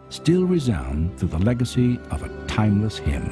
still resound through the legacy of a timeless hymn.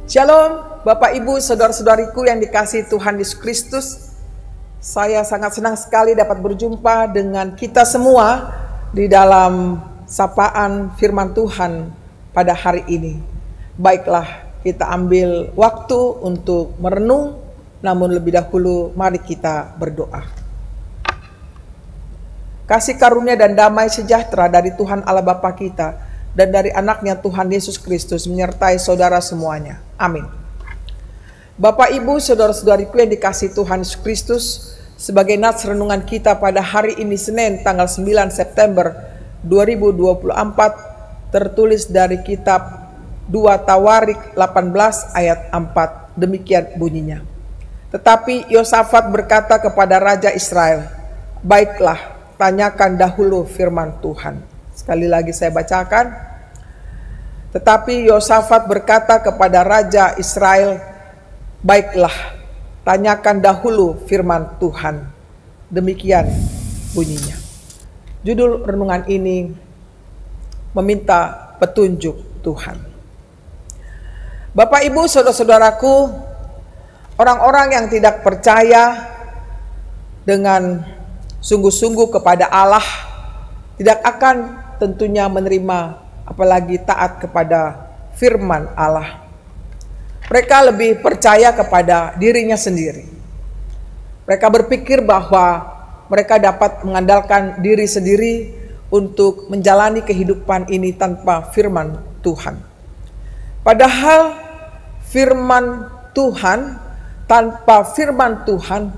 Shalom, Bapak Ibu, saudara-saudariku yang dikasihi Tuhan Yesus Kristus. Saya sangat senang sekali dapat berjumpa dengan kita semua di dalam sapaan firman Tuhan pada hari ini. Baiklah, kita ambil waktu untuk merenung, namun lebih dahulu mari kita berdoa. Kasih karunia dan damai sejahtera dari Tuhan Allah Bapa kita dan dari anaknya Tuhan Yesus Kristus menyertai saudara semuanya. Amin. Bapak, Ibu, saudara-saudariku yang dikasihi Tuhan Yesus Kristus, sebagai nats renungan kita pada hari ini Senin tanggal 9 September 2024 tertulis dari kitab 2 Tawarik 18 ayat 4. Demikian bunyinya. Tetapi Yosafat berkata kepada Raja Israel, "Baiklah, tanyakan dahulu firman Tuhan." Sekali lagi saya bacakan. Tetapi Yosafat berkata kepada Raja Israel, "Baiklah, tanyakan dahulu firman Tuhan." Demikian bunyinya. Judul renungan ini meminta petunjuk Tuhan. Bapak, Ibu, saudara-saudaraku, orang-orang yang tidak percaya dengan sungguh-sungguh kepada Allah tidak akan tentunya menerima apalagi taat kepada firman Allah. Mereka lebih percaya kepada dirinya sendiri. Mereka berpikir bahwa mereka dapat mengandalkan diri sendiri untuk menjalani kehidupan ini tanpa firman Tuhan. Padahal firman Tuhan, tanpa firman Tuhan,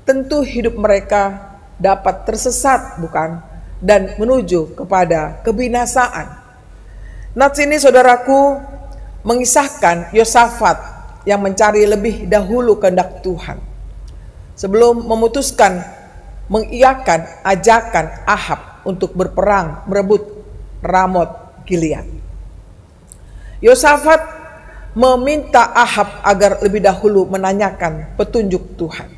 tentu hidup mereka dapat tersesat, bukan? Dan menuju kepada kebinasaan. Nats ini, saudaraku, mengisahkan Yosafat yang mencari lebih dahulu kehendak Tuhan sebelum memutuskan mengiyakan ajakan Ahab untuk berperang merebut Ramot Gilead. Yosafat meminta Ahab agar lebih dahulu menanyakan petunjuk Tuhan.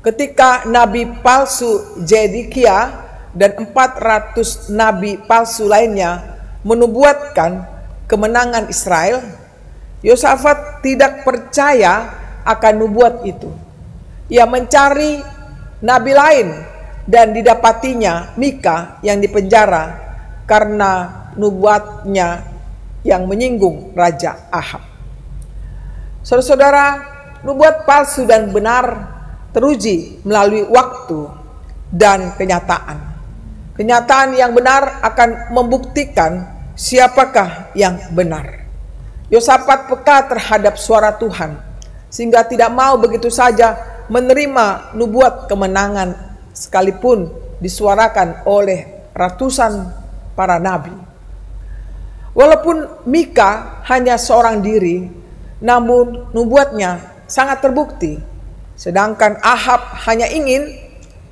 Ketika nabi palsu Zedekia dan 400 nabi palsu lainnya menubuatkan kemenangan Israel, Yosafat tidak percaya akan nubuat itu. Ia mencari nabi lain dan didapatinya Mika yang dipenjara karena nubuatnya yang menyinggung Raja Ahab. Saudara-saudara, nubuat palsu dan benar teruji melalui waktu dan kenyataan. Kenyataan yang benar akan membuktikan siapakah yang benar. Yosafat peka terhadap suara Tuhan, sehingga tidak mau begitu saja menerima nubuat kemenangan sekalipun disuarakan oleh ratusan para nabi. Walaupun Mika hanya seorang diri, namun nubuatnya sangat terbukti. Sedangkan Ahab hanya ingin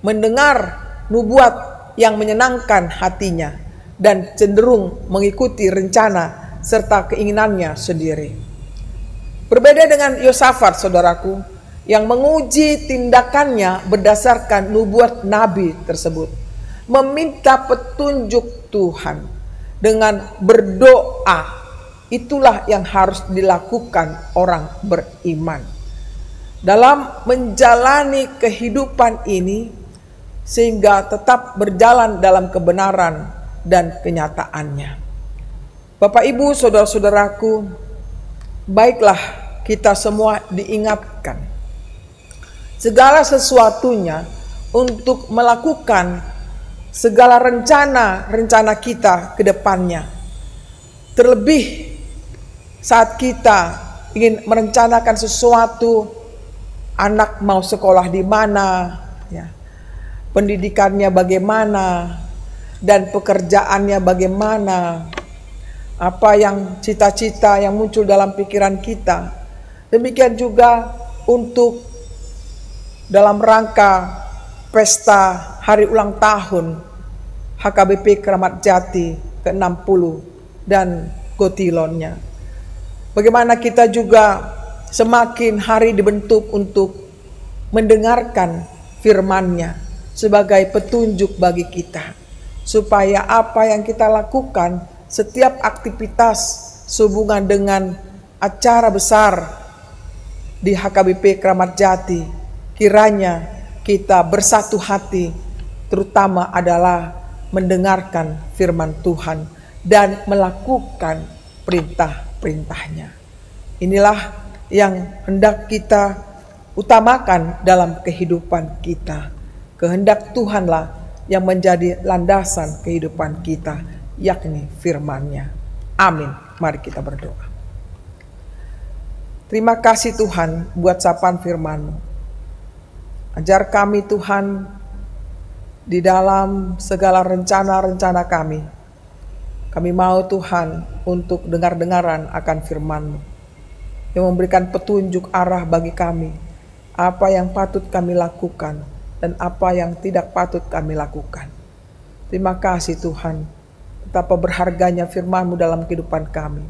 mendengar nubuat yang menyenangkan hatinya dan cenderung mengikuti rencana serta keinginannya sendiri. Berbeda dengan Yosafat, saudaraku, yang menguji tindakannya berdasarkan nubuat nabi tersebut, meminta petunjuk Tuhan dengan berdoa. Itulah yang harus dilakukan orang beriman dalam menjalani kehidupan ini, sehingga tetap berjalan dalam kebenaran dan kenyataannya. Bapak, Ibu, saudara-saudaraku, baiklah kita semua diingatkan segala sesuatunya untuk melakukan segala rencana kita ke depannya. Terlebih saat kita ingin merencanakan sesuatu, anak mau sekolah di mana, ya, pendidikannya bagaimana, dan pekerjaannya bagaimana, apa yang cita-cita yang muncul dalam pikiran kita. Demikian juga untuk dalam rangka pesta hari ulang tahun HKBP Kramat Jati ke-60 dan Gotilonnya. Bagaimana kita juga semakin hari dibentuk untuk mendengarkan firman-Nya sebagai petunjuk bagi kita, supaya apa yang kita lakukan, setiap aktivitas sehubungan dengan acara besar di HKBP Kramat Jati, kiranya kita bersatu hati, terutama adalah mendengarkan firman Tuhan dan melakukan perintah-perintahnya. Inilah yang hendak kita utamakan dalam kehidupan kita. Kehendak Tuhanlah yang menjadi landasan kehidupan kita, yakni firman-Nya. Amin. Mari kita berdoa. Terima kasih Tuhan buat sapaan firman-Mu. Ajar kami Tuhan di dalam segala rencana-rencana kami. Kami mau Tuhan untuk dengar-dengaran akan firman-Mu yang memberikan petunjuk arah bagi kami, apa yang patut kami lakukan dan apa yang tidak patut kami lakukan. Terima kasih Tuhan, betapa berharganya firman-Mu dalam kehidupan kami.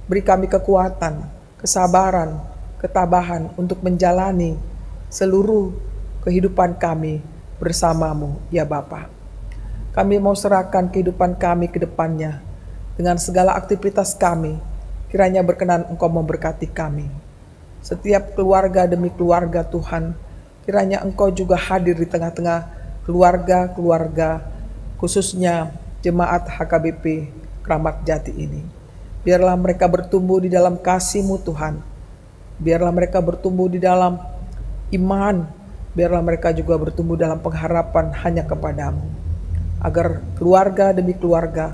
Beri kami kekuatan, kesabaran, ketabahan untuk menjalani seluruh kehidupan kami bersama-Mu, ya Bapa. Kami mau serahkan kehidupan kami ke depannya dengan segala aktivitas kami. Kiranya berkenan Engkau memberkati kami. Setiap keluarga demi keluarga Tuhan, kiranya Engkau juga hadir di tengah-tengah keluarga-keluarga, khususnya jemaat HKBP Kramat Jati ini. Biarlah mereka bertumbuh di dalam kasih-Mu Tuhan. Biarlah mereka bertumbuh di dalam iman. Biarlah mereka juga bertumbuh dalam pengharapan hanya kepada-Mu. Agar keluarga demi keluarga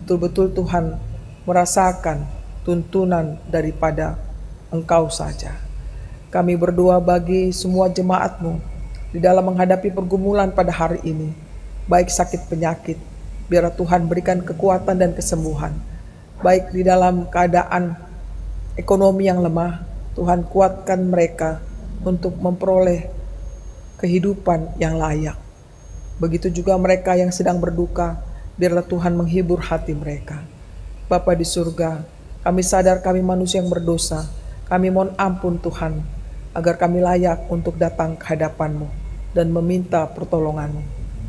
betul-betul Tuhan merasakan tuntunan daripada Engkau saja. Kami berdoa bagi semua jemaat-Mu di dalam menghadapi pergumulan pada hari ini, baik sakit penyakit, biar Tuhan berikan kekuatan dan kesembuhan. Baik di dalam keadaan ekonomi yang lemah, Tuhan kuatkan mereka untuk memperoleh kehidupan yang layak. Begitu juga mereka yang sedang berduka, biarlah Tuhan menghibur hati mereka. Bapa di surga, kami sadar kami manusia yang berdosa. Kami mohon ampun Tuhan, agar kami layak untuk datang ke hadapan-Mu dan meminta pertolongan-Mu.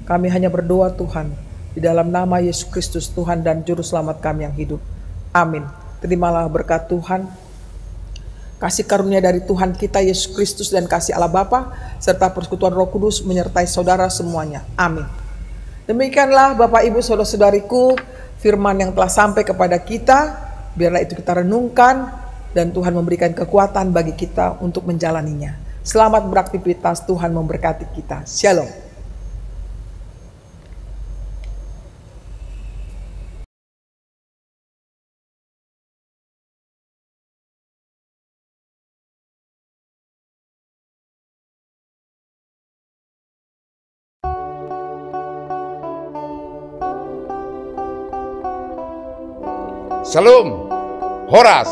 Kami hanya berdoa Tuhan, di dalam nama Yesus Kristus Tuhan dan Juru Selamat kami yang hidup. Amin. Terimalah berkat Tuhan, kasih karunia dari Tuhan kita Yesus Kristus dan kasih Allah Bapa serta persekutuan Roh Kudus menyertai saudara semuanya. Amin. Demikianlah Bapak Ibu Saudara-saudariku, firman yang telah sampai kepada kita, biarlah itu kita renungkan dan Tuhan memberikan kekuatan bagi kita untuk menjalaninya. Selamat beraktivitas, Tuhan memberkati kita. Shalom. Salam, Horas,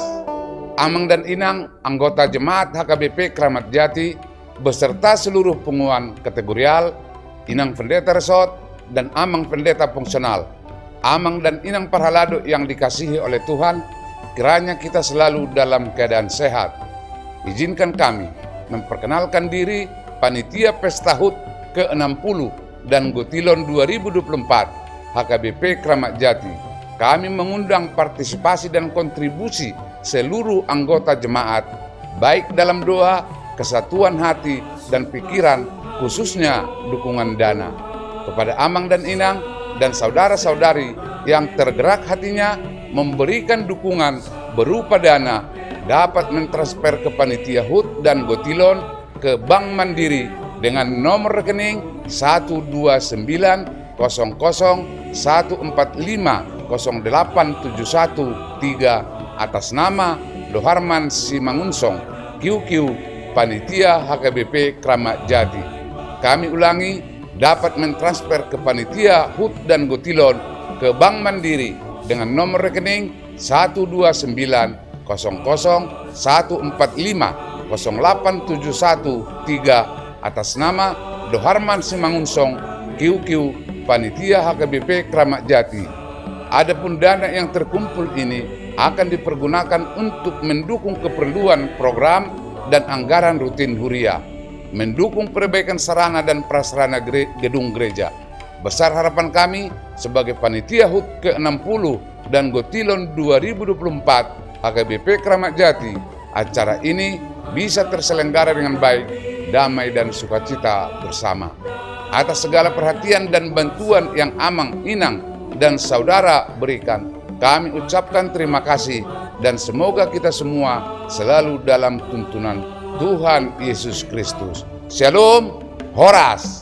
Amang dan Inang, anggota jemaat HKBP Kramat Jati, beserta seluruh pengumuman kategorial, Inang Pendeta Resort, dan Amang Pendeta Fungsional. Amang dan Inang Parhalado yang dikasihi oleh Tuhan, kiranya kita selalu dalam keadaan sehat. Izinkan kami memperkenalkan diri Panitia Pesta HUT ke-60 dan Gotilon 2024 HKBP Kramat Jati. Kami mengundang partisipasi dan kontribusi seluruh anggota jemaat, baik dalam doa, kesatuan hati, dan pikiran, khususnya dukungan dana. Kepada Amang dan Inang dan saudara-saudari yang tergerak hatinya memberikan dukungan berupa dana, dapat mentransfer ke Panitia HUT dan Gotilon ke Bank Mandiri dengan nomor rekening 12901450871 atas nama Loharman Simangunsong, QQ, Panitia HKBP Kramat Jati. Kami ulangi, dapat mentransfer ke Panitia HUT dan Gotilon ke Bank Mandiri dengan nomor rekening 1290014508713 atas nama Doharman Simangunsong, QQ, Panitia HKBP Kramat Jati. Adapun dana yang terkumpul ini akan dipergunakan untuk mendukung keperluan program dan anggaran rutin Huria, mendukung perbaikan sarana dan prasarana gedung gereja. Besar harapan kami sebagai Panitia HUT ke-60 dan Gotilon 2024 HKBP Kramat Jati, acara ini bisa terselenggara dengan baik, damai dan sukacita bersama. Atas segala perhatian dan bantuan yang Amang, Inang, dan saudara berikan, kami ucapkan terima kasih dan semoga kita semua selalu dalam tuntunan Tuhan Yesus Kristus. Shalom, Horas.